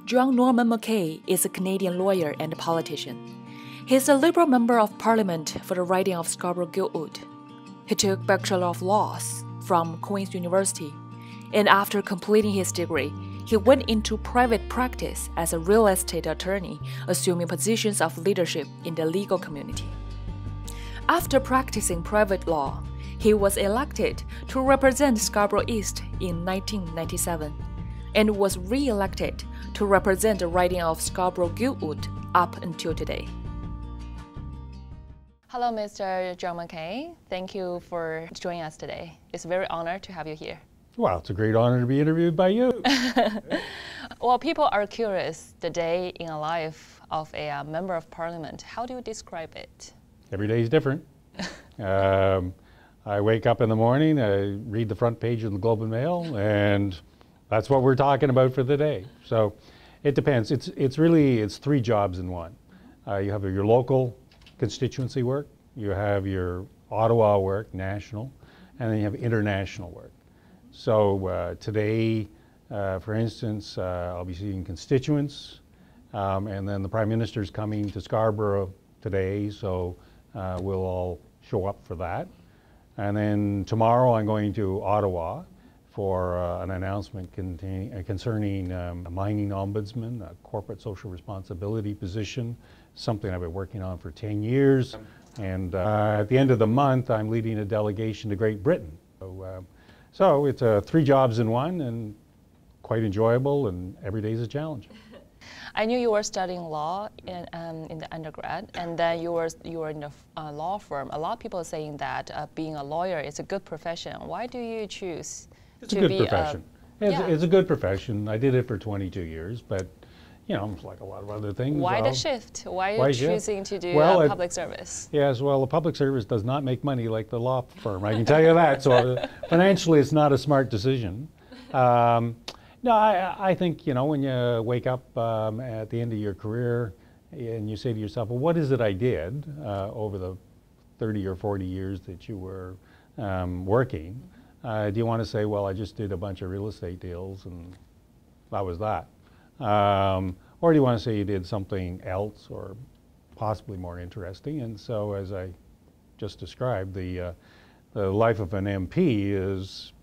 John Norman McKay is a Canadian lawyer and politician. He is a Liberal Member of Parliament for the riding of Scarborough Guildwood. He took Bachelor of Laws from Queen's University, and after completing his degree, he went into private practice as a real estate attorney, assuming positions of leadership in the legal community. After practicing private law, he was elected to represent Scarborough East in 1997 and was re-elected to represent the riding of Scarborough Guildwood up until today. Hello, Mr. John McKay. Thank you for joining us today. It's a very honor to have you here. Well, it's a great honor to be interviewed by you. Well, people are curious, the day in a life of a member of parliament. How do you describe it? Every day is different. I wake up in the morning, I read the front page of the Globe and Mail, and that's what we're talking about for the day. So it depends. It's really three jobs in one. You have your local constituency work, you have your Ottawa work, national, and then you have international work. So today, for instance, I'll be seeing constituents, and then the Prime Minister's coming to Scarborough today, so we'll all show up for that. And then tomorrow I'm going to Ottawa for an announcement concerning a mining ombudsman, a corporate social responsibility position, something I've been working on for 10 years. And at the end of the month, I'm leading a delegation to Great Britain. So it's three jobs in one, and quite enjoyable, and every day is a challenge. I knew you were studying law in the undergrad, and then you were in a law firm. A lot of people are saying that being a lawyer is a good profession. Why do you choose to be a good profession? It's a good profession. I did it for 22 years, but you know, like a lot of other things. Why the shift? Why are you choosing to do public service? Yes, well, the public service does not make money like the law firm, I can tell you that. So financially, it's not a smart decision. No, I think, you know, when you wake up at the end of your career and you say to yourself, well, what is it I did over the 30 or 40 years that you were working? Do you want to say, well, I just did a bunch of real estate deals and that was that? Or do you want to say you did something else or possibly more interesting? And so, as I just described, the life of an MP is,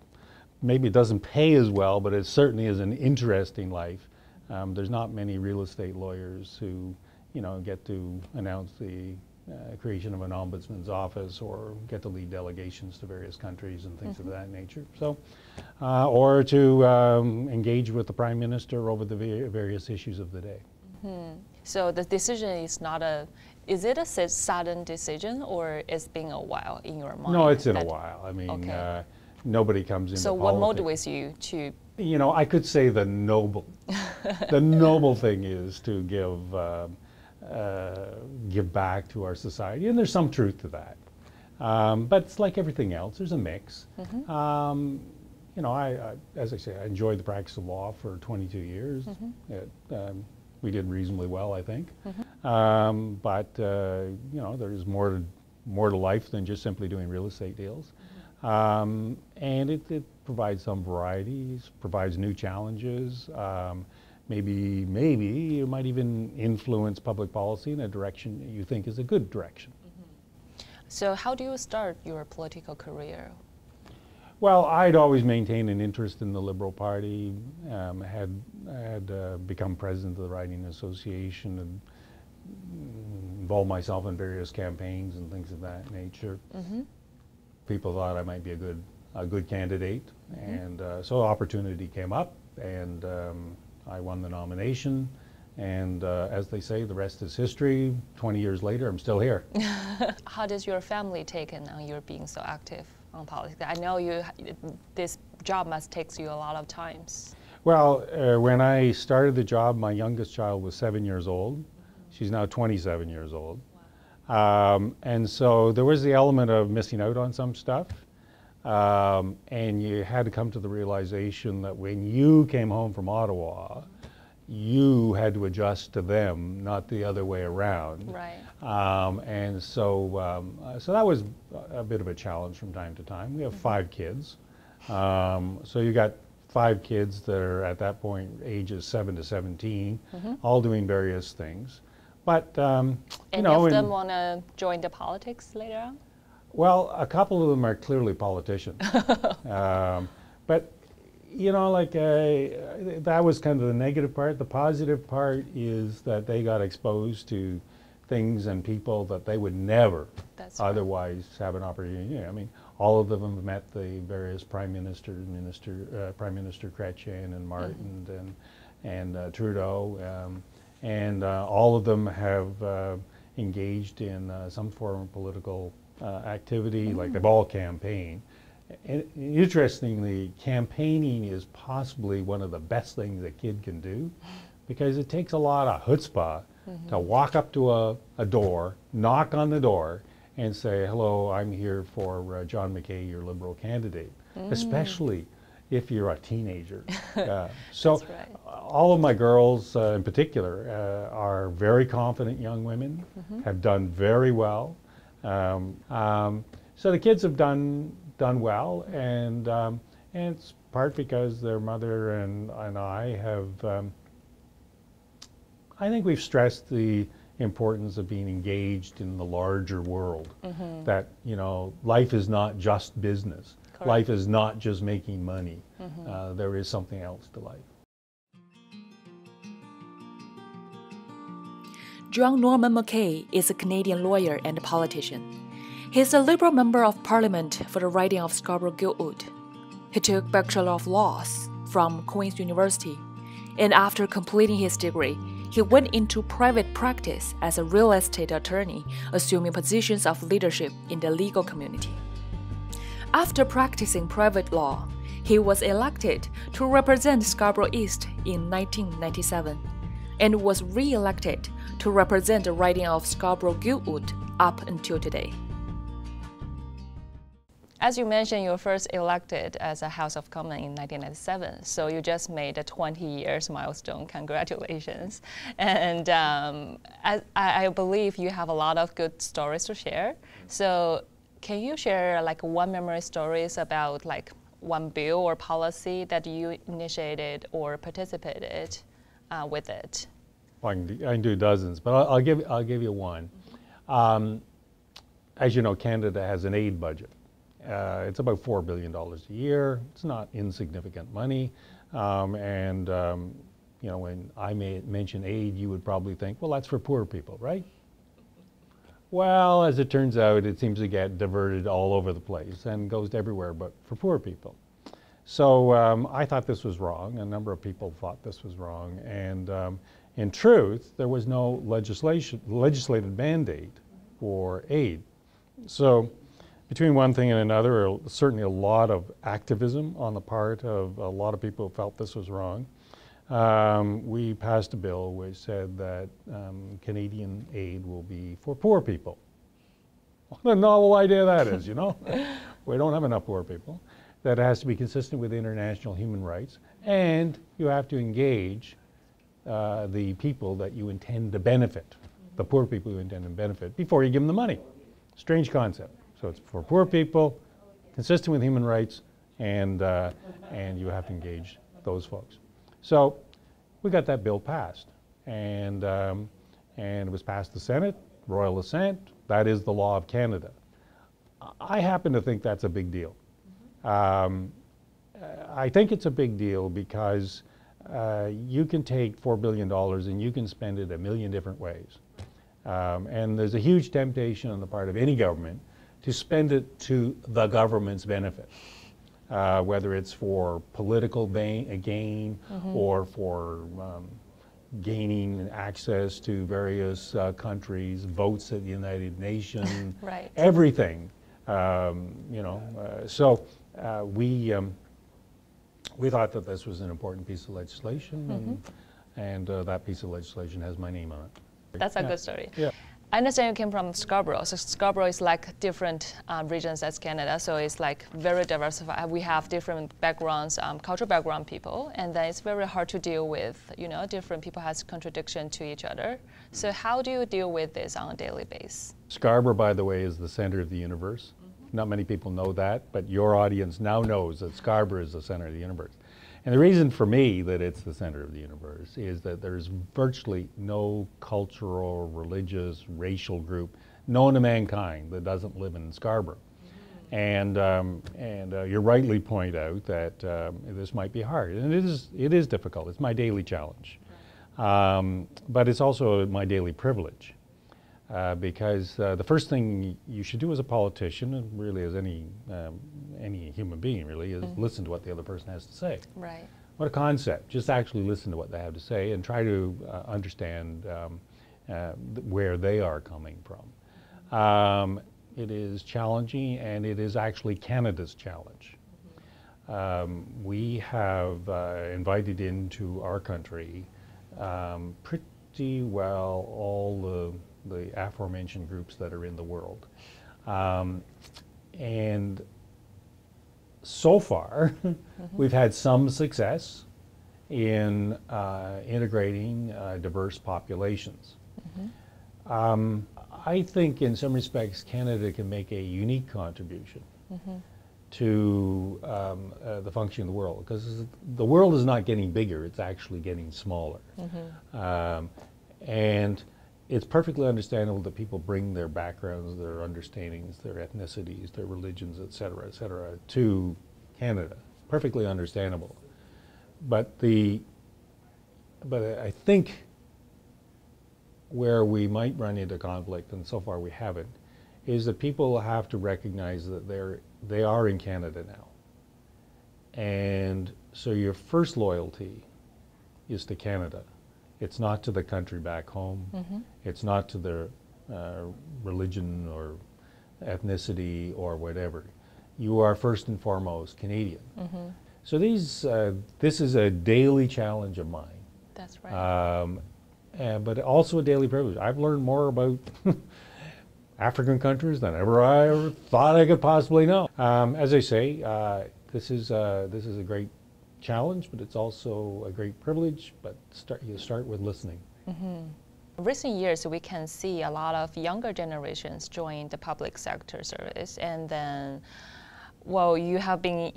maybe it doesn't pay as well, but it certainly is an interesting life. There's not many real estate lawyers who, you know, get to announce the creation of an ombudsman's office or get to lead delegations to various countries and things of that nature. So, or to engage with the Prime Minister over the various issues of the day. So the decision is not is it a sudden decision, or it's been a while in your mind? No, it's in a while. I mean, nobody comes into politics. So what motivates you to? You know, I could say the noble thing is to give back to our society, and there's some truth to that. But it's like everything else, there's a mix. You know, as I say, I enjoyed the practice of law for 22 years. We did reasonably well, I think. But you know, there's more to life than just simply doing real estate deals. And it provides some varieties, provides new challenges. Maybe you might even influence public policy in a direction that you think is a good direction. So how do you start your political career? Well, I'd always maintained an interest in the Liberal Party, had become president of the Riding Association and involved myself in various campaigns and things of that nature. People thought I might be a good candidate, and so opportunity came up, and I won the nomination, and as they say, the rest is history. 20 years later, I'm still here. How does your family take it on your being so active on politics? I know this job must take you a lot of times. Well, when I started the job, my youngest child was 7 years old. She's now 27 years old. And so there was the element of missing out on some stuff. And you had to come to the realization that when you came home from Ottawa, you had to adjust to them, not the other way around. Right. And so, so that was a bit of a challenge from time to time. We have 5 kids. So you got 5 kids that are at that point ages 7 to 17, all doing various things. But Any of them want to join the politics later on? Well, a couple of them are clearly politicians. But that was kind of the negative part. The positive part is that they got exposed to things and people that they would never otherwise have an opportunity. I mean, all of them have met the various Prime Minister Chrétien and Martin and Trudeau, and all of them have engaged in some form of political activity, like they've all campaigned. And interestingly, campaigning is possibly one of the best things a kid can do, because it takes a lot of chutzpah to walk up to a door, knock on the door, and say, hello, I'm here for John McKay, your Liberal candidate, especially if you're a teenager. So all of my girls in particular are very confident young women, have done very well. So the kids have done well, and it's part because their mother and I have, I think we've stressed the importance of being engaged in the larger world, that, life is not just business. Correct. Life is not just making money. There is something else to life. John Norman McKay is a Canadian lawyer and politician. He is a Liberal Member of Parliament for the riding of Scarborough Guildwood. He took Bachelor of Laws from Queen's University, and after completing his degree, he went into private practice as a real estate attorney, assuming positions of leadership in the legal community. After practicing private law, he was elected to represent Scarborough East in 1997, and was re-elected to represent the riding of Scarborough Guildwood up until today. As you mentioned, you were first elected as a House of Commons in 1997, so you just made a 20 years milestone. Congratulations. And I believe you have a lot of good stories to share. So can you share one memory stories about one bill or policy that you initiated or participated with it? Well, I can do dozens, but I'll give you one. As you know, Canada has an aid budget. It's about $4 billion a year. It's not insignificant money. When I mention aid, you would probably think, well, that's for poor people, right? Well, as it turns out, it seems to get diverted all over the place and goes everywhere but for poor people. So I thought this was wrong. A number of people thought this was wrong. And in truth, there was no legislated mandate for aid. So between one thing and another, certainly a lot of activism on the part of a lot of people who felt this was wrong. We passed a bill which said that Canadian aid will be for poor people. What a novel idea that is, We don't have enough poor people. That it has to be consistent with international human rights, and you have to engage the people that you intend to benefit, the poor people you intend to benefit, before you give them the money. Strange concept. So it's for poor people, consistent with human rights, and you have to engage those folks. So we got that bill passed, and it was passed the Senate, royal assent. That is the law of Canada. I happen to think that's a big deal. I think it's a big deal because you can take $4 billion and you can spend it a million different ways. And there's a huge temptation on the part of any government to spend it to the government's benefit, whether it's for political gain or for gaining access to various countries, votes at the United Nations, everything. So we thought that this was an important piece of legislation, and that piece of legislation has my name on it. That's a good story. Yeah. I understand you came from Scarborough. So Scarborough is different regions as Canada, so it's very diversified. We have different backgrounds, cultural background people, and then it's very hard to deal with, different people has contradiction to each other. So how do you deal with this on a daily basis? Scarborough, by the way, is the center of the universe. Not many people know that, but your audience now knows that Scarborough is the center of the universe. And the reason for me that it's the center of the universe is that there's virtually no cultural, religious, racial group known to mankind that doesn't live in Scarborough. And you rightly point out that this might be hard, and it is difficult. It's my daily challenge, but it's also my daily privilege, because the first thing you should do as a politician, and really as any human being, really, is listen to what the other person has to say. Right. What a concept! Just actually listen to what they have to say and try to understand where they are coming from. It is challenging, and it is actually Canada's challenge. We have invited into our country pretty well all the aforementioned groups that are in the world. And so far, we've had some success in integrating diverse populations. I think in some respects Canada can make a unique contribution to the functioning of the world, because the world is not getting bigger, it's actually getting smaller. And it's perfectly understandable that people bring their backgrounds, their understandings, their ethnicities, their religions, et cetera, to Canada. Perfectly understandable. But I think where we might run into conflict, and so far we haven't, is that people have to recognize that they are in Canada now. And so your first loyalty is to Canada. It's not to the country back home. It's not to their religion or ethnicity or whatever. You are first and foremost Canadian. So this is a daily challenge of mine. That's right. But also a daily privilege. I've learned more about African countries than I ever thought I could possibly know. As I say, this is a great challenge, but it's also a great privilege. But you start with listening. Recent years, we can see a lot of younger generations join the public sector service, and then, well, you have been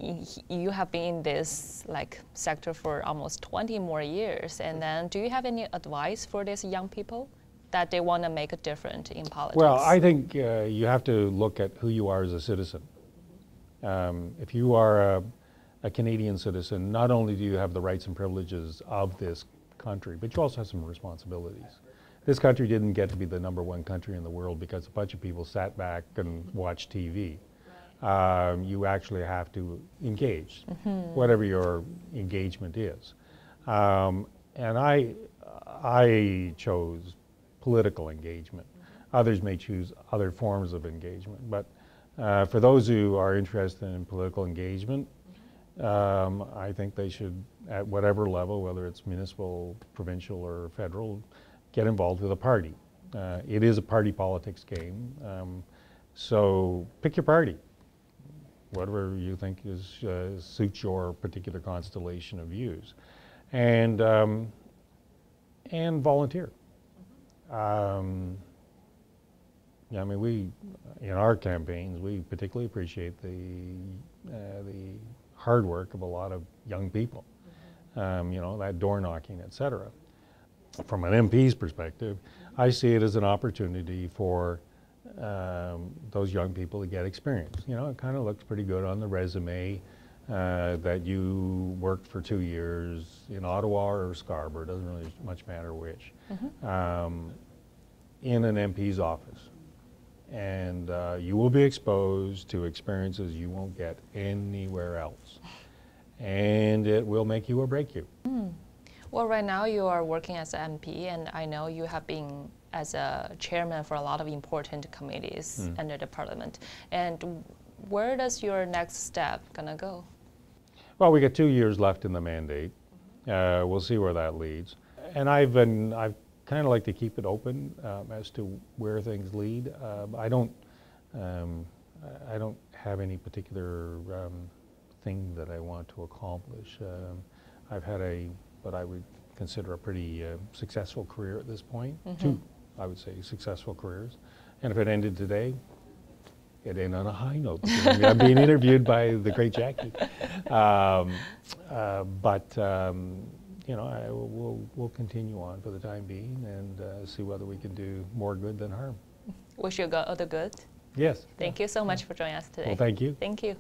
in this sector for almost 20 more years, and then do you have any advice for these young people that they want to make a difference in politics? Well, I think you have to look at who you are as a citizen. If you are a Canadian citizen, not only do you have the rights and privileges of this country, but you also have some responsibilities. This country didn't get to be the #1 country in the world because a bunch of people sat back and watched TV. You actually have to engage, whatever your engagement is. And I chose political engagement. Others may choose other forms of engagement. But for those who are interested in political engagement, I think they should, at whatever level, whether it's municipal, provincial, or federal, get involved with a party. It is a party politics game. So pick your party, whatever you think suits your particular constellation of views, and volunteer. Yeah, I mean, we in our campaigns we particularly appreciate the hard work of a lot of young people. You know, that door knocking, etc. From an MP's perspective, I see it as an opportunity for those young people to get experience. You know, it kind of looks pretty good on the resume that you worked for 2 years in Ottawa or Scarborough, it doesn't really much matter which, in an MP's office. And you will be exposed to experiences you won't get anywhere else. And it will make you or break you. Well, right now you are working as an MP, and I know you have been as a chairman for a lot of important committees under the Parliament. And where does your next step gonna go? Well, we got 2 years left in the mandate. We'll see where that leads. And I've kind of like to keep it open as to where things lead. I don't have any particular thing that I want to accomplish. I've had what I would consider a pretty successful career at this point. 2, I would say, successful careers. And if it ended today, it ended on a high note. I'm being interviewed by the great Jackie. You know, we'll continue on for the time being and see whether we can do more good than harm. Wish you all the good. Yes. Thank you so much for joining us today. Well, thank you. Thank you.